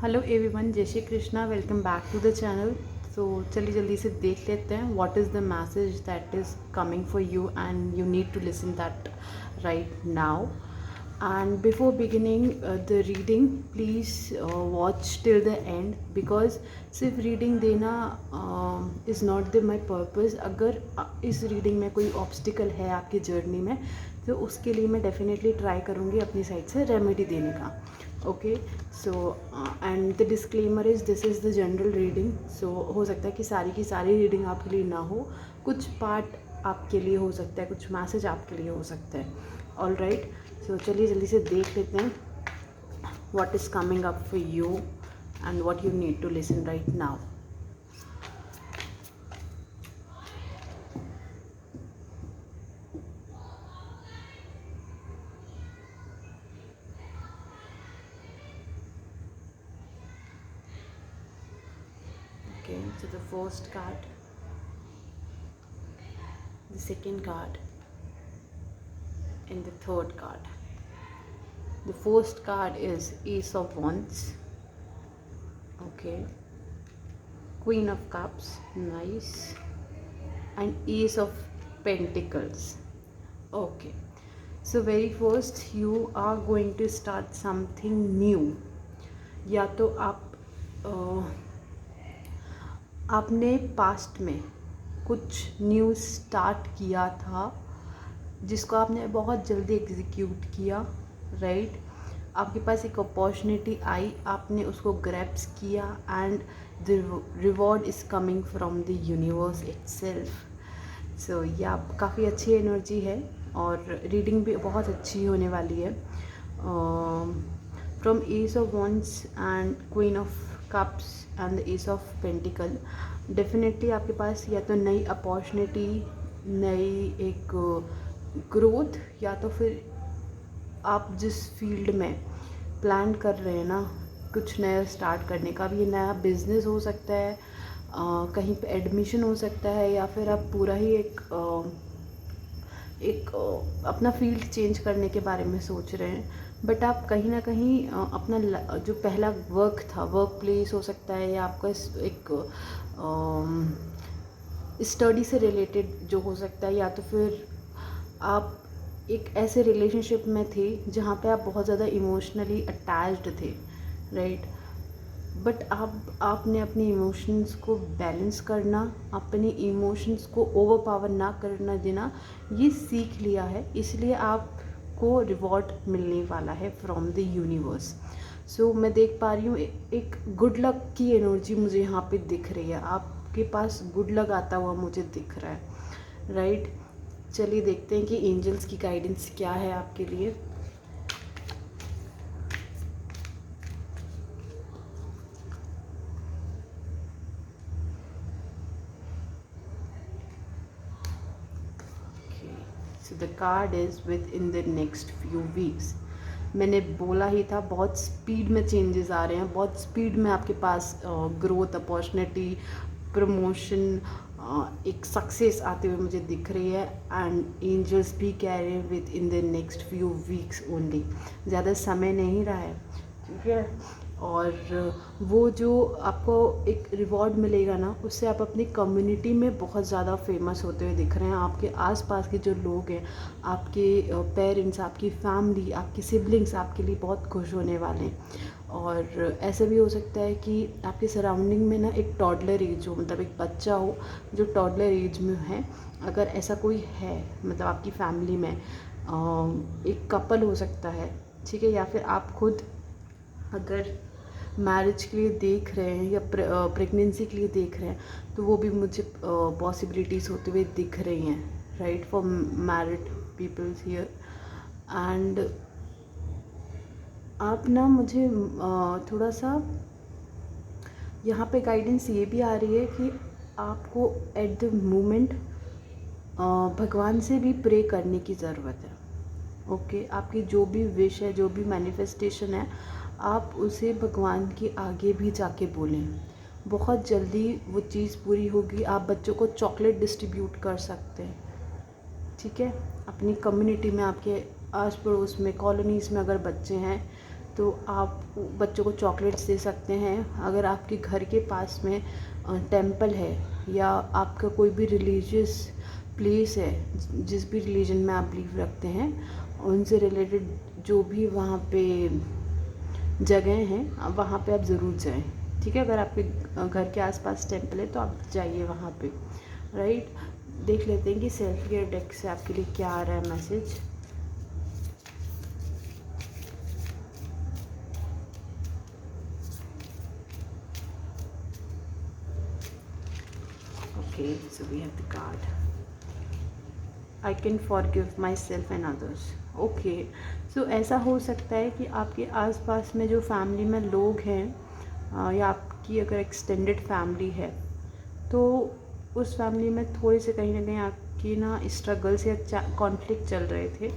Hello everyone, जय Shri Krishna. Welcome back to the channel. तो चलिए जल्दी से देख लेते हैं what is the message that is coming for you and you need to listen that right now. And before beginning the reading please watch till the end, because सिर्फ reading देना is not the my purpose. अगर इस reading में कोई obstacle है आपकी journey में, तो उसके लिए मैं डेफिनेटली ट्राई करूँगी अपनी साइड से रेमेडी देने का। Okay, so and the disclaimer is this is the general reading. सो हो सकता है कि सारी की सारी रीडिंग आपके लिए ना हो, कुछ पार्ट आपके लिए हो सकता है, कुछ मैसेज आपके लिए हो सकता है। ऑल राइट, सो चलिए जल्दी से देख लेते हैं what is coming up for you and what you need to listen right now. Okay, so the first card, the second card, and the third card. The first card is Ace of Wands. Okay, Queen of Cups, nice, and Ace of Pentacles. Okay, so very first you are going to start something new. या तो आपने past में कुछ new start किया था जिसको आपने बहुत जल्दी एग्जीक्यूट किया, राइट। आपके पास एक अपॉर्चुनिटी आई, आपने उसको ग्रैब्स किया and the reward is coming from the universe itself. So या काफ़ी अच्छी एनर्जी है और रीडिंग भी बहुत अच्छी होने वाली है। From S of wands and queen of cups and the S of pentacle, definitely आपके पास या तो नई अपॉर्चुनिटी, नई एक ग्रोथ, या तो फिर आप जिस फील्ड में प्लान कर रहे हैं ना कुछ नया स्टार्ट करने का, अब ये नया बिजनेस हो सकता है, कहीं पे एडमिशन हो सकता है, या फिर आप पूरा ही एक अपना फील्ड चेंज करने के बारे में सोच रहे हैं। बट आप कहीं ना कहीं अपना जो पहला वर्क था, वर्क प्लेस हो सकता है, या आपका एक स्टडी से रिलेटेड जो हो सकता है, या तो फिर आप एक ऐसे रिलेशनशिप में थे जहाँ पे आप बहुत ज़्यादा इमोशनली अटैच्ड थे, राइट। बट आपने अपने इमोशंस को बैलेंस करना, अपने इमोशंस को ओवर पावर ना करना देना, ये सीख लिया है, इसलिए आपको रिवॉर्ड मिलने वाला है फ्रॉम द यूनिवर्स। सो मैं देख पा रही हूँ एक गुड लक की एनर्जी मुझे यहाँ पे दिख रही है, आपके पास गुड लक आता हुआ मुझे दिख रहा है, राइट। चलिए देखते हैं कि एंजल्स की गाइडेंस क्या है आपके लिए। So the card is with in the next few weeks. मैंने बोला ही था, बहुत स्पीड में चेंजेस आ रहे हैं, बहुत स्पीड में आपके पास ग्रोथ, अपॉर्चुनिटी, प्रमोशन, एक सक्सेस आते हुए मुझे दिख रही है। एंड एंजल्स भी कह रहे हैं with in the next few weeks only, ज़्यादा समय नहीं रहा है, ठीक है। और वो जो आपको एक रिवॉर्ड मिलेगा ना, उससे आप अपनी कम्युनिटी में बहुत ज़्यादा फेमस होते हुए दिख रहे हैं। आपके आसपास के जो लोग हैं, आपके पेरेंट्स, आपकी फैमिली, आपके सिबलिंग्स आपके लिए बहुत खुश होने वाले हैं। और ऐसा भी हो सकता है कि आपके सराउंडिंग में ना एक टॉडलर एज हो, मतलब एक बच्चा हो जो टॉडलर एज में है। अगर ऐसा कोई है, मतलब आपकी फैमिली में एक कपल हो सकता है, ठीक है, या फिर आप खुद अगर मैरिज के लिए देख रहे हैं या प्रेगनेंसी के लिए देख रहे हैं, तो वो भी मुझे पॉसिबिलिटीज़ होते हुए दिख रही हैं, right, for married peoples here. And आप ना मुझे थोड़ा सा यहाँ पे गाइडेंस ये भी आ रही है कि आपको एट द मोमेंट भगवान से भी प्रे करने की ज़रूरत है। ओके, आपकी जो भी विश है, जो भी मैनिफेस्टेशन है, आप उसे भगवान के आगे भी जाके बोलें, बहुत जल्दी वो चीज़ पूरी होगी। आप बच्चों को चॉकलेट डिस्ट्रीब्यूट कर सकते हैं, ठीक है, अपनी कम्युनिटी में, आपके आस पड़ोस में, कॉलोनीज़ में अगर बच्चे हैं तो आप बच्चों को चॉकलेट्स दे सकते हैं। अगर आपके घर के पास में टेंपल है या आपका कोई भी रिलीजियस प्लेस है, जिस भी रिलीजन में आप बिलीव रखते हैं, उनसे रिलेटेड जो भी वहाँ पे जगह हैं वहाँ पे आप ज़रूर जाएं। ठीक है, अगर आपके घर के आसपास टेंपल है तो आप जाइए वहाँ पे, राइट। देख लेते हैं कि सेल्फ केयर डेक से आपके लिए क्या आ रहा है message. Okay, so we have the card I can forgive myself and others. Okay, so ऐसा हो सकता है कि आपके आसपास में जो फैमिली में लोग हैं या आपकी अगर एक्सटेंडेड फैमिली है तो उस फैमिली में थोड़े से कहीं ना कहीं आपकी ना स्ट्रगल्स या कॉन्फ्लिक्ट चल रहे थे,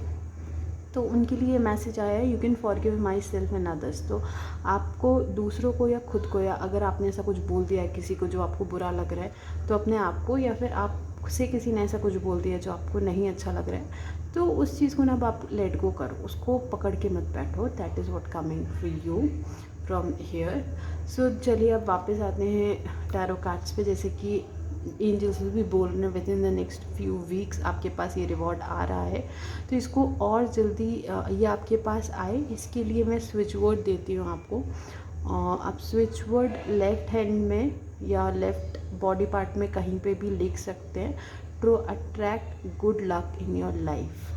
तो उनके लिए मैसेज आया है you can forgive myself and others. तो आपको दूसरों को या खुद को, या अगर आपने ऐसा कुछ बोल दिया है किसी को जो आपको बुरा लग रहा है, तो अपने आप को, या फिर आपसे किसी ने ऐसा कुछ बोल दिया जो आपको नहीं अच्छा लग रहा है, तो उस चीज़ को ना अब आप लेट गो करो, उसको पकड़ के मत बैठो। That is what coming for you from here. So चलिए अब वापस आते हैं टैरो कार्ड्स पे। जैसे कि एंजल्स भी बोल रहे हैं with in the next few weeks आपके पास ये रिवॉर्ड आ रहा है, तो इसको और जल्दी ये आपके पास आए, इसके लिए मैं स्विच वर्ड देती हूँ आपको। आप स्विच वर्ड लेफ़्ट हैंड में या लेफ़्ट बॉडी पार्ट में कहीं पे भी लिख सकते हैं, to attract good luck in your life.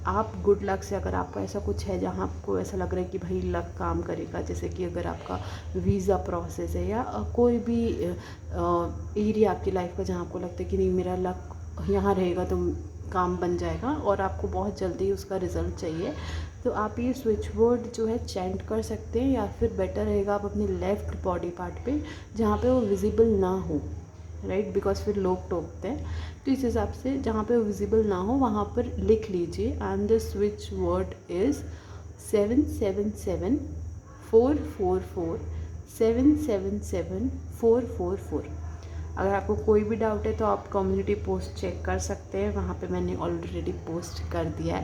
आप गुड लक से, अगर आपका ऐसा कुछ है जहाँ आपको ऐसा लग रहा है कि भाई लक काम करेगा, जैसे कि अगर आपका वीज़ा प्रोसेस है या कोई भी एरिया आपकी लाइफ का जहाँ आपको लगता है कि नहीं मेरा लक यहाँ रहेगा तो काम बन जाएगा और आपको बहुत जल्दी उसका रिज़ल्ट चाहिए, तो आप ये स्विच वर्ड जो है चैंट कर सकते हैं, या फिर बेटर रहेगा आप अपने लेफ़्ट बॉडी पार्ट पे जहाँ पे वो विजिबल ना हो, राइट, बिकॉज फिर लोग टोकते हैं। तो इस हिसाब से जहाँ पे विजिबल ना हो वहाँ पर लिख लीजिए, and the switch word is 777444 777444। अगर आपको कोई भी डाउट है तो आप कम्युनिटी पोस्ट चेक कर सकते हैं, वहाँ पे मैंने ऑलरेडी पोस्ट कर दिया है।